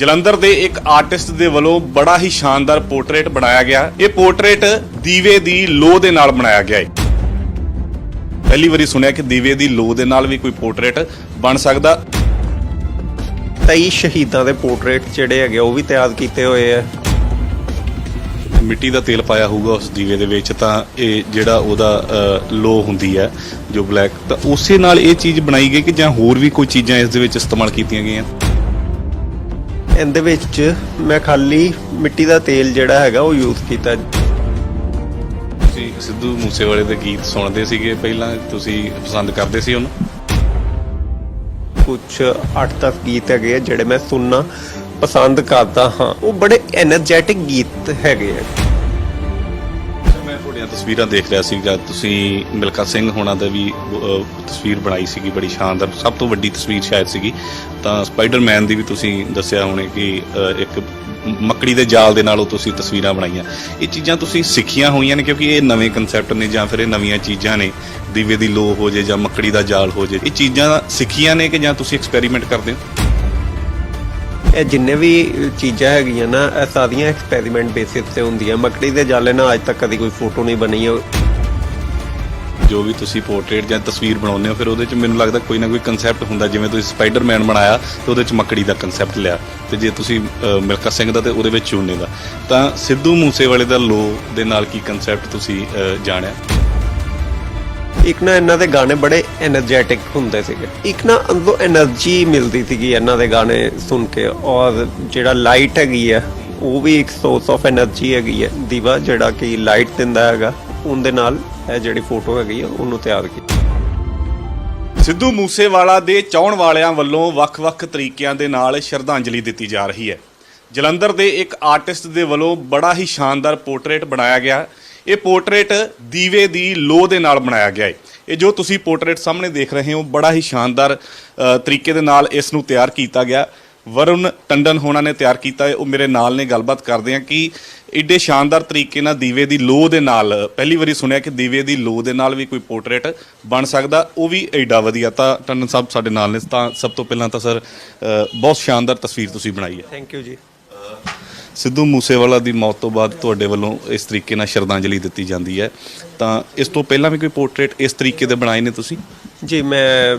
ਜਲੰਧਰ ਦੇ ਇੱਕ ਆਰਟਿਸਟ ਦੇ ਵੱਲੋਂ ਬੜਾ ਹੀ ਸ਼ਾਨਦਾਰ ਪੋਰਟਰੇਟ ਬਣਾਇਆ ਗਿਆ। ਇਹ ਪੋਰਟਰੇਟ ਦੀਵੇ ਦੀ ਲੋ ਦੇ ਨਾਲ ਬਣਾਇਆ ਗਿਆ ਹੈ। ਪਹਿਲੀ ਵਾਰੀ ਸੁਣਿਆ ਕਿ ਦੀਵੇ ਦੀ ਲੋ ਦੇ ਨਾਲ ਵੀ ਕੋਈ ਪੋਰਟਰੇਟ ਬਣ ਸਕਦਾ। 23 ਸ਼ਹੀਦਾਂ ਦੇ ਪੋਰਟਰੇਟ ਜਿਹੜੇ ਹੈਗੇ ਉਹ ਵੀ ਤਿਆਰ ਕੀਤੇ ਹੋਏ ਆ। ਮਿੱਟੀ ਦਾ ਤੇਲ ਪਾਇਆ ਹੋਊਗਾ ਉਸ ਦੀਵੇ ਦੇ ਵਿੱਚ, ਤਾਂ ਇਹ ਜਿਹੜਾ ਉਹਦਾ ਲੋ ਹੁੰਦੀ ਹੈ ਜੋ ਬਲੈਕ, ਤਾਂ ਉਸੇ ਨਾਲ ਇਹ ਚੀਜ਼ ਬਣਾਈ ਗਈ ਕਿ ਜਾਂ ਹੋਰ ਵੀ ਕੋਈ ਚੀਜ਼ਾਂ ਇਸ ਦੇ ਵਿੱਚ ਇਸਤੇਮਾਲ ਕੀਤੀਆਂ ਗਈਆਂ? ਇਹਦੇ ਵਿੱਚ ਮੈਂ ਖਾਲੀ ਮਿੱਟੀ ਦਾ ਤੇਲ ਜਿਹੜਾ ਹੈਗਾ ਉਹ ਯੂਜ਼ ਕੀਤਾ। ਤੁਸੀਂ ਸਿੱਧੂ ਮੂਸੇਵਾਲੇ ਦੇ ਗੀਤ ਸੁਣਦੇ ਸੀਗੇ ਪਹਿਲਾਂ, ਤੁਸੀਂ ਪਸੰਦ ਕਰਦੇ ਸੀ ਉਹਨੂੰ? ਕੁਝ 8-10 ਗੀਤ ਹੈਗੇ ਆ ਜਿਹੜੇ ਮੈਂ ਸੁਣਨਾ ਪਸੰਦ ਕਰਦਾ ਹਾਂ। ਉਹ ਬੜੇ ਐਨਰਜੈਟਿਕ ਗੀਤ ਹੈਗੇ ਆ। ਮੈਂ ਤੁਹਾਡੀਆਂ ਤਸਵੀਰਾਂ ਦੇਖ ਰਿਹਾ ਸੀਗਾ, ਤੁਸੀਂ ਮਿਲਖਾ ਸਿੰਘ ਹੋਣਾ ਦਾ ਵੀ ਤਸਵੀਰ ਬਣਾਈ ਸੀਗੀ, ਬੜੀ ਸ਼ਾਨਦਾਰ, ਸਭ ਤੋਂ ਵੱਡੀ ਤਸਵੀਰ ਸ਼ਾਇਦ ਸੀਗੀ। ਤਾਂ ਸਪਾਈਡਰਮੈਨ ਦੀ ਵੀ ਤੁਸੀਂ ਦੱਸਿਆ ਹੋਣੇ ਕਿ ਇੱਕ ਮੱਕੜੀ ਦੇ ਜਾਲ ਦੇ ਨਾਲੋਂ ਤੁਸੀਂ ਤਸਵੀਰਾਂ ਬਣਾਈਆਂ। ਇਹ ਚੀਜ਼ਾਂ ਤੁਸੀਂ ਸਿੱਖੀਆਂ ਹੋਈਆਂ ਨੇ ਕਿਉਂਕਿ ਇਹ ਨਵੇਂ ਕਨਸੈਪਟ ਨੇ ਜਾਂ ਫਿਰ ਇਹ ਨਵੀਆਂ ਚੀਜ਼ਾਂ ਨੇ, ਦੀਵੇ ਦੀ ਲੋ ਹੋ ਜੇ ਜਾਂ ਮੱਕੜੀ ਦਾ ਜਾਲ ਹੋ ਜੇ, ਇਹ ਚੀਜ਼ਾਂ ਸਿੱਖੀਆਂ ਨੇ ਕਿ ਜਾਂ ਤੁਸੀਂ ਐਕਸਪੈਰੀਮੈਂਟ ਕਰਦੇ ਹੋ? ਇਹ ਜਿੰਨੇ ਵੀ ਚੀਜ਼ਾਂ ਹੈਗੀਆਂ ਨਾ, ਇਹ ਸਾਰੀਆਂ ਐਕਸਪੈਰੀਮੈਂਟ ਬੇਸਿਸ ਤੇ ਹੁੰਦੀਆਂ। ਮੱਕੜੀ ਦੇ ਜਾਲੇ ਨਾਲ ਅੱਜ ਤੱਕ ਕਦੀ ਕੋਈ ਫੋਟੋ ਨਹੀਂ ਬਣੀ। ਜੋ ਵੀ ਤੁਸੀਂ ਪੋਰਟਰੇਟ ਜਾਂ ਤਸਵੀਰ ਬਣਾਉਂਦੇ ਹੋ, ਫਿਰ ਉਹਦੇ 'ਚ ਮੈਨੂੰ ਲੱਗਦਾ ਕੋਈ ਨਾ ਕੋਈ ਕਨਸੈਪਟ ਹੁੰਦਾ। ਜਿਵੇਂ ਤੁਸੀਂ ਸਪਾਈਡਰਮੈਨ ਬਣਾਇਆ ਤਾਂ ਉਹਦੇ 'ਚ ਮੱਕੜੀ ਦਾ ਕਨਸੈਪਟ ਲਿਆ, ਤੇ ਜੇ ਤੁਸੀਂ ਮਿਲਖਾ ਸਿੰਘ ਦਾ ਤੇ ਉਹਦੇ ਵਿੱਚ ਚੂਨੇ ਦਾ। ਤਾਂ ਸਿੱਧੂ ਮੂਸੇਵਾਲੇ ਦਾ ਲੋ ਦੇ ਨਾਲ ਕੀ ਕਨਸੈਪਟ ਤੁਸੀਂ ਜਾਣਿਆ? ਇੱਕ ਨਾ ਇਹਨਾਂ ਦੇ ਗਾਣੇ ਬੜੇ ਐਨਰਜੈਟਿਕ ਹੁੰਦੇ ਸੀਗੇ, ਇੱਕ ਨਾ ਅੰਦਰੋਂ એનર્ਜੀ ਮਿਲਦੀ ਸੀਗੀ ਇਹਨਾਂ ਦੇ ਗਾਣੇ ਸੁਣ ਕੇ। ਔਰ ਜਿਹੜਾ ਲਾਈਟ ਹੈਗੀ ਆ ਉਹ ਵੀ ਇੱਕ ਸੋਰਸ ਆਫ એનર્ਜੀ ਹੈਗੀ ਹੈ। ਦੀਵਾ ਜਿਹੜਾ ਕਿ ਲਾਈਟ ਦਿੰਦਾ ਹੈਗਾ, ਉਹਦੇ ਨਾਲ ਇਹ ਜਿਹੜੀ ਫੋਟੋ ਹੈਗੀ ਆ ਉਹਨੂੰ ਤਿਆਰ ਕੀਤੀ। ਸਿੱਧੂ ਮੂਸੇਵਾਲਾ ਦੇ ਚਾਹਣ ਵਾਲਿਆਂ ਵੱਲੋਂ ਵੱਖ-ਵੱਖ ਤਰੀਕਿਆਂ ਦੇ ਨਾਲ ਸ਼ਰਧਾਂਜਲੀ ਦਿੱਤੀ ਜਾ ਰਹੀ ਹੈ। ਜਲੰਧਰ ਦੇ ਇੱਕ ਆਰਟਿਸਟ ਦੇ ਵੱਲੋਂ ਬੜਾ ਹੀ ਸ਼ਾਨਦਾਰ ਪੋਰਟਰੇਟ ਬਣਾਇਆ ਗਿਆ। ਇਹ ਪੋਰਟਰੇਟ ਦੀਵੇ ਦੀ ਲੋ ਦੇ ਨਾਲ ਬਣਾਇਆ ਗਿਆ ਹੈ। ਇਹ ਜੋ ਤੁਸੀਂ ਪੋਰਟਰੇਟ ਸਾਹਮਣੇ ਦੇਖ ਰਹੇ ਹੋ, ਬੜਾ ਹੀ ਸ਼ਾਨਦਾਰ ਤਰੀਕੇ ਦੇ ਨਾਲ ਇਸ ਨੂੰ ਤਿਆਰ ਕੀਤਾ ਗਿਆ। ਵਰੁਣ ਟੰਡਨ ਹੋਣਾ ਨੇ ਤਿਆਰ ਕੀਤਾ ਹੈ, ਉਹ ਮੇਰੇ ਨਾਲ ਨੇ। ਗੱਲਬਾਤ ਕਰਦੇ ਹਾਂ ਕਿ ਏਡੇ ਸ਼ਾਨਦਾਰ ਤਰੀਕੇ ਨਾਲ ਦੀਵੇ ਦੀ ਲੋ ਦੇ ਨਾਲ, ਪਹਿਲੀ ਵਾਰੀ ਸੁਣਿਆ ਕਿ ਦੀਵੇ ਦੀ ਲੋ ਦੇ ਨਾਲ ਵੀ ਕੋਈ ਪੋਰਟਰੇਟ ਬਣ ਸਕਦਾ, ਉਹ ਵੀ ਏਡਾ ਵਧੀਆ। ਤਾਂ ਟੰਡਨ ਸਾਹਿਬ ਸਾਡੇ ਨਾਲ ਨੇ। ਤਾਂ ਸਭ ਤੋਂ ਪਹਿਲਾਂ ਤਾਂ ਸਰ, ਬਹੁਤ ਸ਼ਾਨਦਾਰ ਤਸਵੀਰ ਤੁਸੀਂ ਬਣਾਈ ਹੈ। ਥੈਂਕ ਯੂ ਜੀ। ਸਿੱਧੂ ਮੂਸੇਵਾਲਾ ਦੀ ਮੌਤ ਤੋਂ ਬਾਅਦ ਤੁਹਾਡੇ ਵੱਲੋਂ ਇਸ ਤਰੀਕੇ ਨਾਲ ਸ਼ਰਧਾਂਜਲੀ ਦਿੱਤੀ ਜਾਂਦੀ ਹੈ, ਤਾਂ ਇਸ ਤੋਂ ਪਹਿਲਾਂ ਵੀ ਕੋਈ ਪੋਰਟਰੇਟ ਇਸ ਤਰੀਕੇ ਦੇ ਬਣਾਏ ਨੇ ਤੁਸੀਂ? ਜੀ ਮੈਂ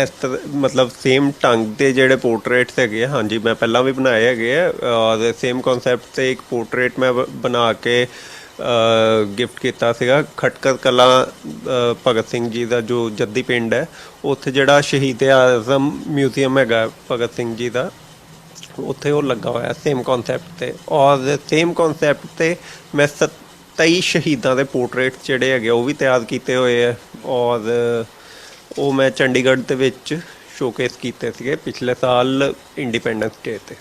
ਇਸ ਮਤਲਬ ਸੇਮ ਢੰਗ ਦੇ ਜਿਹੜੇ ਪੋਰਟਰੇਟਸ ਹੈਗੇ ਆ, ਹਾਂਜੀ ਮੈਂ ਪਹਿਲਾਂ ਵੀ ਬਣਾਏ ਹੈਗੇ ਆ। ਔਰ ਸੇਮ ਕਨਸੈਪਟ ਤੇ ਇੱਕ ਪੋਰਟਰੇਟ ਮੈਂ ਬਣਾ ਕੇ ਗਿਫਟ ਕੀਤਾ ਸੀਗਾ ਖਟਕੜ ਕਲਾਂ ਭਗਤ ਸਿੰਘ ਜੀ ਦਾ ਜੋ ਜੱਦੀ ਪਿੰਡ ਹੈ, ਉੱਥੇ ਜਿਹੜਾ ਸ਼ਹੀਦ-ਏ-ਆਜ਼ਮ ਮਿਊਜ਼ੀਅਮ ਹੈਗਾ ਭਗਤ ਸਿੰਘ ਜੀ ਦਾ, ਉੱਥੇ ਉਹ ਲੱਗਾ ਹੋਇਆ ਸੇਮ ਕਨਸੈਪਟ ਤੇ। ਔਰ ਸੇਮ ਕਨਸੈਪਟ ਤੇ ਮੈਂ 27 ਸ਼ਹੀਦਾਂ ਦੇ ਪੋਰਟਰੇਟ ਜਿਹੜੇ ਹੈਗੇ ਉਹ ਵੀ ਤਿਆਰ ਕੀਤੇ ਹੋਏ ਆ। ਔਰ ਉਹ ਮੈਂ ਚੰਡੀਗੜ੍ਹ ਦੇ ਵਿੱਚ ਸ਼ੋਕੇਸ ਕੀਤੇ ਸੀਗੇ ਪਿਛਲੇ ਸਾਲ ਇੰਡੀਪੈਂਡੈਂਸ ਡੇ ਤੇ।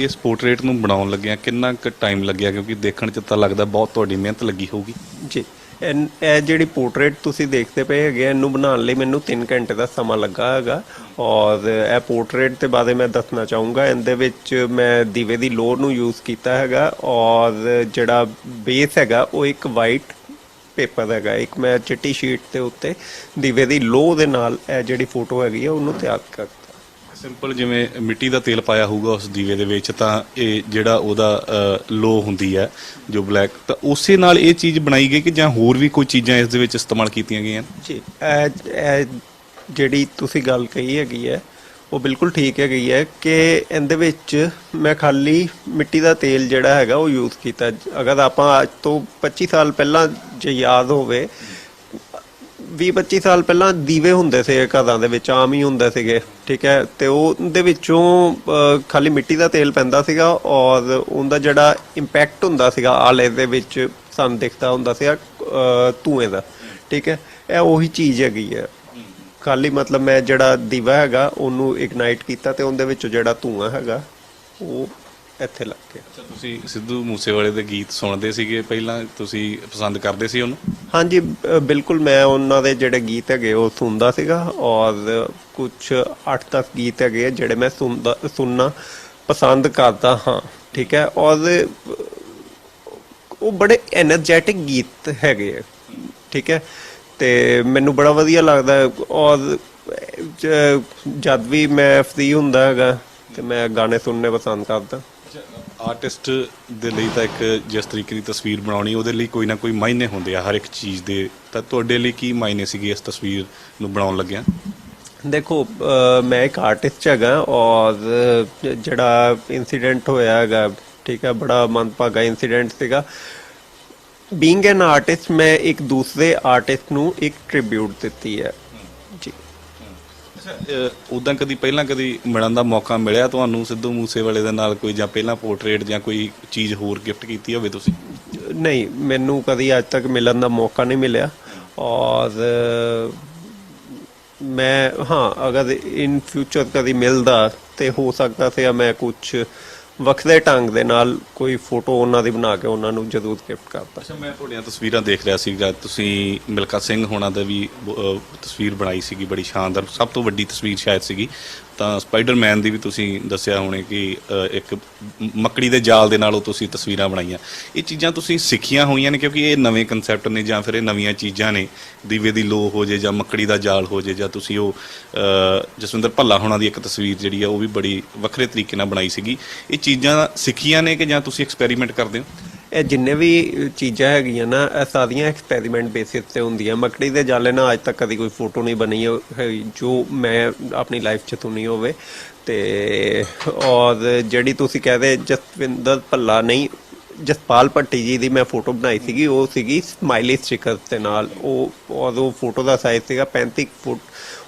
ਇਸ ਪੋਰਟਰੇਟ ਨੂੰ ਬਣਾਉਣ ਲੱਗਿਆ ਕਿੰਨਾ ਕੁ ਟਾਈਮ ਲੱਗਿਆ? ਕਿਉਂਕਿ ਦੇਖਣ 'ਚ ਤਾਂ ਲੱਗਦਾ ਬਹੁਤ ਤੁਹਾਡੀ ਮਿਹਨਤ ਲੱਗੀ ਹੋਊਗੀ। ਜੀ ਇਹ ਜਿਹੜੀ ਪੋਰਟਰੇਟ ਤੁਸੀਂ ਦੇਖਦੇ ਪਏ ਹੈਗੇ, ਇਹਨੂੰ ਬਣਾਉਣ ਲਈ ਮੈਨੂੰ 3 ਘੰਟੇ ਦਾ ਸਮਾਂ ਲੱਗਾ ਹੈਗਾ। ਔਰ ਇਹ ਪੋਰਟਰੇਟ ਦੇ ਬਾਰੇ ਮੈਂ ਦੱਸਣਾ ਚਾਹੂੰਗਾ, ਇਹਦੇ ਵਿੱਚ ਮੈਂ ਦੀਵੇ ਦੀ ਲੋ ਨੂੰ ਯੂਜ਼ ਕੀਤਾ ਹੈਗਾ। ਔਰ ਜਿਹੜਾ ਬੇਸ ਹੈਗਾ ਉਹ ਇੱਕ ਵਾਈਟ ਪੇਪਰ ਹੈਗਾ, ਇੱਕ ਮੈਂ ਚਿੱਟੀ ਸ਼ੀਟ ਦੇ ਉੱਤੇ ਦੀਵੇ ਦੀ ਲੋ ਦੇ ਨਾਲ ਇਹ ਜਿਹੜੀ ਫੋਟੋ ਹੈਗੀ ਆ ਉਹਨੂੰ ਤਿਆਰ ਕਰਤਾ। ਸਿੰਪਲ ਜਿਵੇਂ ਮਿੱਟੀ ਦਾ ਤੇਲ ਪਾਇਆ ਹੋਊਗਾ ਉਸ ਦੀਵੇ ਦੇ ਵਿੱਚ, ਤਾਂ ਇਹ ਜਿਹੜਾ ਉਹਦਾ ਲੋ ਹੁੰਦੀ ਹੈ ਜੋ ਬਲੈਕ, ਤਾਂ ਉਸੇ ਨਾਲ ਇਹ ਚੀਜ਼ ਬਣਾਈ ਗਈ ਕਿ ਜਾਂ ਹੋਰ ਵੀ ਕੋਈ ਚੀਜ਼ਾਂ ਇਸ ਦੇ ਵਿੱਚ ਇਸਤੇਮਾਲ ਕੀਤੀਆਂ ਗਈਆਂ? ਜੀ ਇਹ ਜਿਹੜੀ ਤੁਸੀਂ ਗੱਲ ਕਹੀ ਹੈਗੀ ਹੈ ਉਹ ਬਿਲਕੁਲ ਠੀਕ ਹੈਗੀ ਹੈ ਕਿ ਇਹਦੇ ਵਿੱਚ ਮੈਂ ਖਾਲੀ ਮਿੱਟੀ ਦਾ ਤੇਲ ਜਿਹੜਾ ਹੈਗਾ ਉਹ ਯੂਜ਼ ਕੀਤਾ। ਅਗਰ ਆਪਾਂ ਅੱਜ ਤੋਂ 25 ਸਾਲ ਪਹਿਲਾਂ ਜੇ ਯਾਦ ਹੋਵੇ, 20-25 ਸਾਲ ਪਹਿਲਾਂ ਦੀਵੇ ਹੁੰਦੇ ਸੀ ਘਰਾਂ ਦੇ ਵਿੱਚ, ਆਮ ਹੀ ਹੁੰਦੇ ਸੀਗੇ, ਠੀਕ ਹੈ, ਤੇ ਉਹਦੇ ਵਿੱਚੋਂ ਖਾਲੀ ਮਿੱਟੀ ਦਾ ਤੇਲ ਪੈਂਦਾ ਸੀਗਾ। ਔਰ ਉਹਦਾ ਜਿਹੜਾ ਇੰਪੈਕਟ ਹੁੰਦਾ ਸੀਗਾ ਆਲੇ ਦੇ ਵਿੱਚ ਸਾਨੂੰ ਦਿਖਦਾ ਹੁੰਦਾ ਸੀਗਾ ਧੂਏ ਦਾ, ਠੀਕ ਹੈ। ਇਹ ਉਹੀ ਚੀਜ਼ ਹੈਗੀ ਹੈ, ਖਾਲੀ ਮਤਲਬ ਮੈਂ ਜਿਹੜਾ ਦੀਵਾ ਹੈਗਾ ਉਹਨੂੰ ਇਗਨਾਈਟ ਕੀਤਾ ਤੇ ਉਹਦੇ ਵਿੱਚੋਂ ਜਿਹੜਾ ਧੂਆਂ ਹੈਗਾ ਉਹ ਇੱਥੇ ਲੱਗ ਗਿਆ। ਤੁਸੀਂ ਸਿੱਧੂ ਮੂਸੇਵਾਲੇ ਦੇ ਗੀਤ ਸੁਣਦੇ ਸੀਗੇ ਪਹਿਲਾਂ, ਤੁਸੀਂ ਪਸੰਦ ਕਰਦੇ ਸੀ ਉਹਨੂੰ? ਹਾਂਜੀ ਬਿਲਕੁਲ, ਮੈਂ ਉਹਨਾਂ ਦੇ ਜਿਹੜੇ ਗੀਤ ਹੈਗੇ ਉਹ ਸੁਣਦਾ ਸੀਗਾ। ਔਰ ਕੁਝ 8-10 ਗੀਤ ਹੈਗੇ ਜਿਹੜੇ ਮੈਂ ਸੁਣਨਾ ਪਸੰਦ ਕਰਦਾ ਹਾਂ, ਠੀਕ ਹੈ। ਔਰ ਉਹ ਬੜੇ ਐਨਰਜੈਟਿਕ ਗੀਤ ਹੈਗੇ ਆ, ਠੀਕ ਹੈ, ਤੇ ਮੈਨੂੰ ਬੜਾ ਵਧੀਆ ਲੱਗਦਾ। ਔਰ ਜਦ ਵੀ ਮੈਂ ਫ੍ਰੀ ਹੁੰਦਾ ਹੈਗਾ ਤੇ ਮੈਂ ਗਾਣੇ ਸੁਣਨੇ ਪਸੰਦ ਕਰਦਾ। ਆਰਟਿਸਟ ਦੇ ਲਈ ਤਾਂ ਇੱਕ ਜਿਸ ਤਰੀਕੇ ਦੀ ਤਸਵੀਰ ਬਣਾਉਣੀ ਉਹਦੇ ਲਈ ਕੋਈ ਨਾ ਕੋਈ ਮਾਇਨੇ ਹੁੰਦੇ ਆ ਹਰ ਇੱਕ ਚੀਜ਼ ਦੇ, ਤਾਂ ਤੁਹਾਡੇ ਲਈ ਕੀ ਮਾਇਨੇ ਸੀਗੇ ਇਸ ਤਸਵੀਰ ਨੂੰ ਬਣਾਉਣ ਲੱਗਿਆ? ਦੇਖੋ ਮੈਂ ਇੱਕ ਆਰਟਿਸਟ ਹੈਗਾ ਔਰ ਜਿਹੜਾ ਇਨਸੀਡੈਂਟ ਹੋਇਆ ਹੈਗਾ, ਠੀਕ ਹੈ, ਬੜਾ ਮੰਦਭਾਗਾ ਇਨਸੀਡੈਂਟ ਸੀਗਾ। ਬੀਇੰਗ ਐਨ ਆਰਟਿਸਟ ਮੈਂ ਇੱਕ ਦੂਸਰੇ ਆਰਟਿਸਟ ਨੂੰ ਇੱਕ ਟ੍ਰਿਬਿਊਟ ਦਿੱਤੀ ਹੈ ਜੀ। ਉਦਾਂ ਕਦੀ ਪਹਿਲਾਂ ਕਦੀ ਮਿਲਣ ਦਾ ਮੌਕਾ ਮਿਲਿਆ ਤੁਹਾਨੂੰ ਸਿੱਧੂ ਮੂਸੇਵਾਲੇ ਦੇ ਨਾਲ ਕੋਈ, ਜਾਂ ਪਹਿਲਾਂ ਪੋਰਟਰੇਟ ਜਾਂ ਕੋਈ ਚੀਜ਼ ਹੋਰ ਗਿਫਟ ਕੀਤੀ ਹੋਵੇ ਤੁਸੀਂ? ਨਹੀਂ, ਮੈਨੂੰ ਕਦੀ ਅੱਜ ਤੱਕ ਮਿਲਣ ਦਾ ਮੌਕਾ ਨਹੀਂ ਮਿਲਿਆ ਔਰ ਮੈਂ ਅਗਰ ਇਨ ਫਿਊਚਰ ਕਦੀ ਮਿਲਦਾ ਤੇ ਹੋ ਸਕਦਾ ਸੀ ਮੈਂ ਕੁਝ ਵੱਖਰੇ ਢੰਗ ਦੇ ਨਾਲ ਕੋਈ ਫੋਟੋ ਉਹਨਾਂ ਦੀ ਬਣਾ ਕੇ ਉਹਨਾਂ ਨੂੰ ਜ਼ਰੂਰ ਗਿਫਟ ਕਰਦਾ। ਅੱਛਾ, ਮੈਂ ਤੁਹਾਡੀਆਂ ਤਸਵੀਰਾਂ ਦੇਖ ਰਿਹਾ ਸੀਗਾ, ਤੁਸੀਂ ਮਿਲਖਾ ਸਿੰਘ ਹੋਣਾ ਦਾ ਵੀ ਤਸਵੀਰ ਬਣਾਈ ਸੀਗੀ, ਬੜੀ ਸ਼ਾਨਦਾਰ, ਸਭ ਤੋਂ ਵੱਡੀ ਤਸਵੀਰ ਸ਼ਾਇਦ ਸੀਗੀ। ਤਾਂ ਸਪਾਈਡਰਮੈਨ ਦੀ ਵੀ ਤੁਸੀਂ ਦੱਸਿਆ ਹੋਣੇ ਕਿ ਇੱਕ ਮੱਕੜੀ ਦੇ ਜਾਲ ਦੇ ਨਾਲ ਉਹ ਤੁਸੀਂ ਤਸਵੀਰਾਂ ਬਣਾਈਆਂ। ਇਹ ਚੀਜ਼ਾਂ ਤੁਸੀਂ ਸਿੱਖੀਆਂ ਹੋਈਆਂ ਨੇ ਕਿਉਂਕਿ ਇਹ ਨਵੇਂ ਕਨਸੈਪਟ ਨੇ ਜਾਂ ਫਿਰ ਇਹ ਨਵੀਆਂ ਚੀਜ਼ਾਂ ਨੇ? ਦੀਵੇ ਦੀ ਲੋ ਹੋ ਜੇ ਜਾਂ ਮੱਕੜੀ ਦਾ ਜਾਲ ਹੋ ਜੇ, ਜਾਂ ਤੁਸੀਂ ਉਹ ਜਸਵਿੰਦਰ ਭੱਲਾ ਹੋਣਾ ਦੀ ਇੱਕ ਤਸਵੀਰ ਜਿਹੜੀ ਆ ਉਹ ਵੀ ਬੜੀ ਵੱਖਰੇ ਤਰੀਕੇ ਨਾਲ ਬਣਾਈ ਸੀਗੀ। ਇਹ ਚੀਜ਼ਾਂ ਸਿੱਖੀਆਂ ਨੇ ਕਿ ਜਾਂ ਤੁਸੀਂ ਐਕਸਪੈਰੀਮੈਂਟ ਕਰਦੇ ਹੋ? ਇਹ ਜਿੰਨੇ ਵੀ ਚੀਜ਼ਾਂ ਹੈਗੀਆਂ ਨਾ, ਇਹ ਸਾਰੀਆਂ ਐਕਸਪੈਰੀਮੈਂਟ ਬੇਸਿਸ ਤੇ ਹੁੰਦੀਆਂ। ਮੱਕੜੀ ਦੇ ਜਾਲੇ ਨਾਲ ਅੱਜ ਤੱਕ ਕਦੀ ਕੋਈ ਫੋਟੋ ਨਹੀਂ ਬਣੀ ਜੋ ਮੈਂ ਆਪਣੀ ਲਾਈਫ 'ਚ ਸੁਣੀ ਹੋਵੇ। ਤੇ ਔਰ ਜਿਹੜੀ ਤੁਸੀਂ ਕਹਦੇ ਜਸਵਿੰਦਰ ਭੱਲਾ ਨਹੀਂ, ਜਸਪਾਲ ਭੱਟੀ ਜੀ ਦੀ ਮੈਂ ਫੋਟੋ ਬਣਾਈ ਸੀਗੀ, ਉਹ ਸੀਗੀ ਸਮਾਈਲੀ ਸਟਿਕਰ ਦੇ ਨਾਲ। ਉਹ ਫੋਟੋ ਦਾ ਸਾਈਜ਼ ਸੀਗਾ 35 ਫੁੱਟ।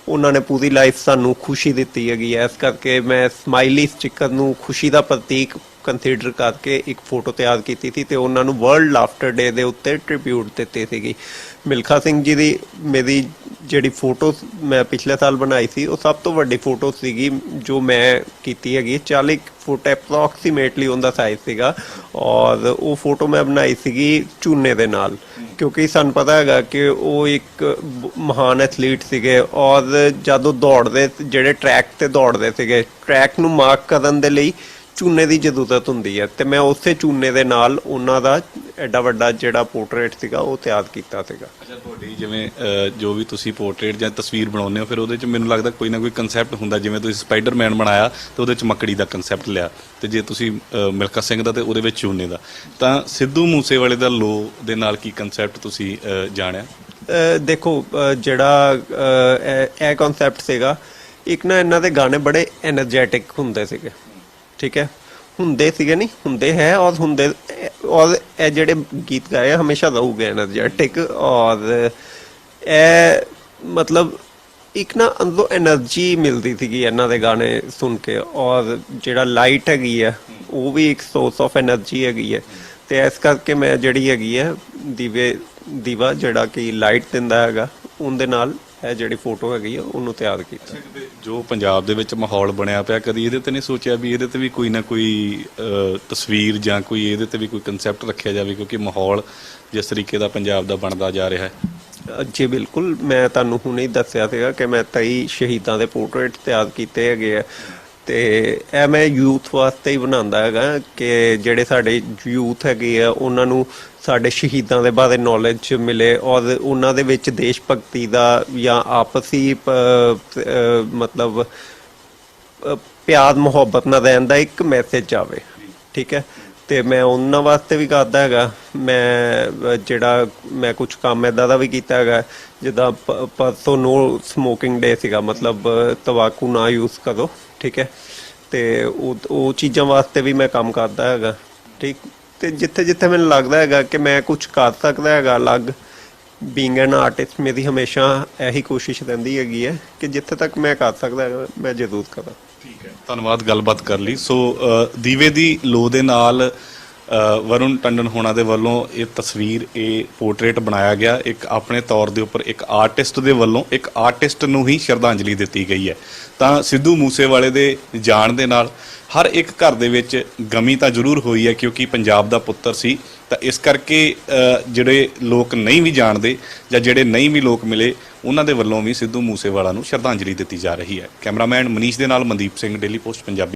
ਉਹਨਾਂ ਨੇ ਪੂਰੀ ਲਾਈਫ ਸਾਨੂੰ ਖੁਸ਼ੀ ਦਿੱਤੀ ਹੈਗੀ ਹੈ, ਇਸ ਕਰਕੇ ਮੈਂ ਸਮਾਈਲੀ ਸਟਿਕਰ ਨੂੰ ਖੁਸ਼ੀ ਦਾ ਪ੍ਰਤੀਕ ਕੰਸੀਡਰ ਕਰਕੇ ਇੱਕ ਫੋਟੋ ਤਿਆਰ ਕੀਤੀ ਸੀ ਤੇ ਉਹਨਾਂ ਨੂੰ ਵਰਲਡ ਲਾਫਟਰ ਡੇ ਦੇ ਉੱਤੇ ਟ੍ਰਿਬਿਊਟ ਦਿੱਤੀ ਸੀਗੀ। ਮਿਲਖਾ ਸਿੰਘ ਜੀ ਦੀ ਮੇਰੀ ਜਿਹੜੀ ਫੋਟੋ ਮੈਂ ਪਿਛਲੇ ਸਾਲ ਬਣਾਈ ਸੀ, ਉਹ ਸਭ ਤੋਂ ਵੱਡੀ ਫੋਟੋ ਸੀਗੀ ਜੋ ਮੈਂ ਕੀਤੀ ਹੈਗੀ। 40 ਫੁੱਟ ਅਪਰੋਕਸੀਮੇਟਲੀ ਉਹਦਾ ਸਾਈਜ਼ ਸੀਗਾ ਔਰ ਉਹ ਫੋਟੋ ਮੈਂ ਬਣਾਈ ਸੀਗੀ ਝੂਨੇ ਦੇ ਨਾਲ, ਕਿਉਂਕਿ ਸਾਨੂੰ ਪਤਾ ਹੈਗਾ ਕਿ ਉਹ ਇੱਕ ਮਹਾਨ ਐਥਲੀਟ ਸੀਗੇ ਔਰ ਜਦੋਂ ਦੌੜਦੇ, ਜਿਹੜੇ ਟਰੈਕ ਤੇ ਦੌੜਦੇ ਸੀਗੇ, ਟਰੈਕ ਨੂੰ ਮਾਰਕ ਕਰਨ ਦੇ ਲਈ ਝੂਨੇ ਦੀ ਜ਼ਰੂਰਤ ਹੁੰਦੀ ਹੈ ਤੇ ਮੈਂ ਉਸੇ ਝੂਨੇ ਦੇ ਨਾਲ ਉਹਨਾਂ ਦਾ ਐਡਾ ਵੱਡਾ ਜਿਹੜਾ ਪੋਰਟਰੇਟ ਸੀਗਾ ਉਹ ਤਿਆਰ ਕੀਤਾ ਸੀਗਾ। ਅੱਛਾ, ਤੁਹਾਡੀ ਜਿਵੇਂ ਜੋ ਵੀ ਤੁਸੀਂ ਪੋਰਟਰੇਟ ਜਾਂ ਤਸਵੀਰ ਬਣਾਉਂਦੇ ਹੋ ਫਿਰ ਉਹਦੇ 'ਚ ਮੈਨੂੰ ਲੱਗਦਾ ਕੋਈ ਨਾ ਕੋਈ ਕਨਸੈਪਟ ਹੁੰਦਾ। ਜਿਵੇਂ ਤੁਸੀਂ ਸਪਾਈਡਰਮੈਨ ਬਣਾਇਆ ਤੇ ਉਹਦੇ 'ਚ ਮੱਕੜੀ ਦਾ ਕਨਸੈਪਟ ਲਿਆ, ਤੇ ਜੇ ਤੁਸੀਂ ਮਿਲਖਾ ਸਿੰਘ ਦਾ ਤੇ ਉਹਦੇ ਵਿੱਚ ਝੂਨੇ ਦਾ। ਤਾਂ ਸਿੱਧੂ ਮੂਸੇਵਾਲੇ ਦਾ ਲੋ ਦੇ ਨਾਲ ਕੀ ਕਨਸੈਪਟ ਤੁਸੀਂ ਜਾਣਿਆ? ਦੇਖੋ ਜਿਹੜਾ ਇਹ ਕਨਸੈਪਟ ਸੀਗਾ, ਇੱਕ ਨਾ ਇਹਨਾਂ ਦੇ ਗਾਣੇ ਬੜੇ ਐਨਰਜੈਟਿਕ ਹੁੰਦੇ ਸੀਗੇ, ਠੀਕ ਹੈ, ਹੁੰਦੇ ਸੀਗੇ ਨਹੀਂ ਹੁੰਦੇ ਹੈ ਔਰ ਹੁੰਦੇ, ਔਰ ਇਹ ਜਿਹੜੇ ਗੀਤ ਗਾਏ ਹਮੇਸ਼ਾ ਰਹੂਗੇ ਐਨਰਜੈਟਿਕ। ਔਰ ਇਹ ਮਤਲਬ ਇੱਕ ਨਾ ਅੰਦਰੋਂ એનર્ਜੀ ਮਿਲਦੀ ਸੀਗੀ ਇਹਨਾਂ ਦੇ ਗਾਣੇ ਸੁਣ ਕੇ। ਔਰ ਜਿਹੜਾ ਲਾਈਟ ਹੈਗੀ ਹੈ ਉਹ ਵੀ ਇੱਕ ਸੋਰਸ ਆਫ એનર્ਜੀ ਹੈਗੀ ਹੈ ਤੇ ਇਸ ਕਰਕੇ ਮੈਂ ਜਿਹੜੀ ਹੈਗੀ ਹੈ ਦੀਵਾ ਜਿਹੜਾ ਕਿ ਲਾਈਟ ਦਿੰਦਾ ਹੈਗਾ, ਉਹਦੇ ਨਾਲ ਇਹ ਜਿਹੜੀ ਫੋਟੋ ਹੈਗੀ ਆ ਉਹਨੂੰ ਤਿਆਰ ਕੀਤਾ। ਜੋ ਪੰਜਾਬ ਦੇ ਵਿੱਚ ਮਾਹੌਲ ਬਣਿਆ ਪਿਆ, ਕਦੀ ਇਹਦੇ ਤੇ ਨਹੀਂ ਸੋਚਿਆ ਵੀ ਇਹਦੇ ਤੇ ਵੀ ਕੋਈ ਨਾ ਕੋਈ ਤਸਵੀਰ ਜਾਂ ਕੋਈ ਇਹਦੇ ਤੇ ਵੀ ਕੋਈ ਕਨਸੈਪਟ ਰੱਖਿਆ ਜਾਵੇ, ਕਿਉਂਕਿ ਮਾਹੌਲ ਜਿਸ ਤਰੀਕੇ ਦਾ ਪੰਜਾਬ ਦਾ ਬਣਦਾ ਜਾ ਰਿਹਾ ਹੈ? ਜੀ ਬਿਲਕੁਲ, ਮੈਂ ਤੁਹਾਨੂੰ ਹੁਣੇ ਹੀ ਦੱਸਿਆ ਸੀਗਾ ਕਿ ਮੈਂ 23 ਸ਼ਹੀਦਾਂ ਦੇ ਪੋਰਟਰੇਟ ਤਿਆਰ ਕੀਤੇ ਹੈਗੇ ਆ ਤੇ ਇਹ ਮੈਂ ਯੂਥ ਵਾਸਤੇ ਹੀ ਬਣਾਉਂਦਾ ਹੈਗਾ ਕਿ ਜਿਹੜੇ ਸਾਡੇ ਯੂਥ ਹੈਗੇ ਆ ਉਹਨਾਂ ਨੂੰ ਸਾਡੇ ਸ਼ਹੀਦਾਂ ਦੇ ਬਾਰੇ ਨੌਲੇਜ ਮਿਲੇ ਔਰ ਉਹਨਾਂ ਦੇ ਵਿੱਚ ਦੇਸ਼ ਭਗਤੀ ਦਾ ਜਾਂ ਆਪਸੀ ਮਤਲਬ ਪਿਆਰ ਮੁਹੱਬਤ ਨਾਲ ਰਹਿਣ ਦਾ ਇੱਕ ਮੈਸੇਜ ਆਵੇ, ਠੀਕ ਹੈ। ਤੇ ਮੈਂ ਉਹਨਾਂ ਵਾਸਤੇ ਵੀ ਕਰਦਾ ਹੈਗਾ। ਮੈਂ ਕੁਝ ਕੰਮ ਇੱਦਾਂ ਦਾ ਵੀ ਕੀਤਾ ਹੈਗਾ, ਜਿੱਦਾਂ ਪਰਸੋਂ ਨੋ ਸਮੋਕਿੰਗ ਡੇ ਸੀਗਾ, ਮਤਲਬ ਤੰਬਾਕੂ ਨਾ ਯੂਜ਼ ਕਰੋ, ਠੀਕ ਹੈ। ਤੇ ਉਹ ਚੀਜ਼ਾਂ ਵਾਸਤੇ ਵੀ ਮੈਂ ਕੰਮ ਕਰਦਾ ਹੈਗਾ, ਠੀਕ। ਤੇ ਜਿੱਥੇ ਜਿੱਥੇ ਮੈਨੂੰ ਲੱਗਦਾ ਹੈਗਾ ਕਿ ਮੈਂ ਕੁਝ ਕਰ ਸਕਦਾ ਹੈਗਾ ਅਲੱਗ, ਬੀਇੰਗ ਐਨ ਆਰਟਿਸਟ ਮੇਰੀ ਹਮੇਸ਼ਾ ਇਹੀ ਕੋਸ਼ਿਸ਼ ਰਹਿੰਦੀ ਹੈਗੀ ਹੈ ਕਿ ਜਿੱਥੇ ਤੱਕ ਮੈਂ ਕਰ ਸਕਦਾ ਹੈਗਾ ਮੈਂ ਜ਼ਰੂਰ ਕਰਾਂ। ਠੀਕ ਹੈ, ਧੰਨਵਾਦ ਗੱਲਬਾਤ ਕਰ ਲਈ। ਸੋ ਦੀਵੇ ਦੀ ਲੋ ਦੇ ਨਾਲ ਵਰੁਣ ਟੰਡਨ ਹੋਣਾ ਦੇ ਵੱਲੋਂ ਇਹ ਤਸਵੀਰ, ਇਹ ਪੋਰਟਰੇਟ ਬਣਾਇਆ ਗਿਆ ਇੱਕ ਆਪਣੇ ਤੌਰ ਦੇ ਉੱਪਰ, ਇੱਕ ਆਰਟਿਸਟ ਦੇ ਵੱਲੋਂ ਇੱਕ ਆਰਟਿਸਟ ਨੂੰ ਹੀ ਸ਼ਰਧਾਂਜਲੀ ਦਿੱਤੀ ਗਈ ਹੈ। ਤਾਂ ਸਿੱਧੂ ਮੂਸੇਵਾਲੇ ਦੇ ਜਾਣ ਦੇ ਨਾਲ ਹਰ ਇੱਕ ਘਰ ਦੇ ਵਿੱਚ ਗਮੀ ਤਾਂ ਜ਼ਰੂਰ ਹੋਈ ਹੈ, ਕਿਉਂਕਿ ਪੰਜਾਬ ਦਾ ਪੁੱਤਰ ਸੀ। ਤਾਂ ਇਸ ਕਰਕੇ ਜਿਹੜੇ ਲੋਕ ਨਹੀਂ ਵੀ ਜਾਣਦੇ ਜਾਂ ਜਿਹੜੇ ਨਹੀਂ ਵੀ ਲੋਕ ਮਿਲੇ, ਉਹਨਾਂ ਦੇ ਵੱਲੋਂ ਵੀ ਸਿੱਧੂ ਮੂਸੇਵਾਲਾ ਨੂੰ ਸ਼ਰਧਾਂਜਲੀ ਦਿੱਤੀ ਜਾ ਰਹੀ ਹੈ। ਕੈਮਰਾਮੈਨ ਮਨੀਸ਼ ਦੇ ਨਾਲ ਮਨਦੀਪ ਸਿੰਘ, ਡੇਲੀ ਪੋਸਟ ਪੰਜਾਬੀ।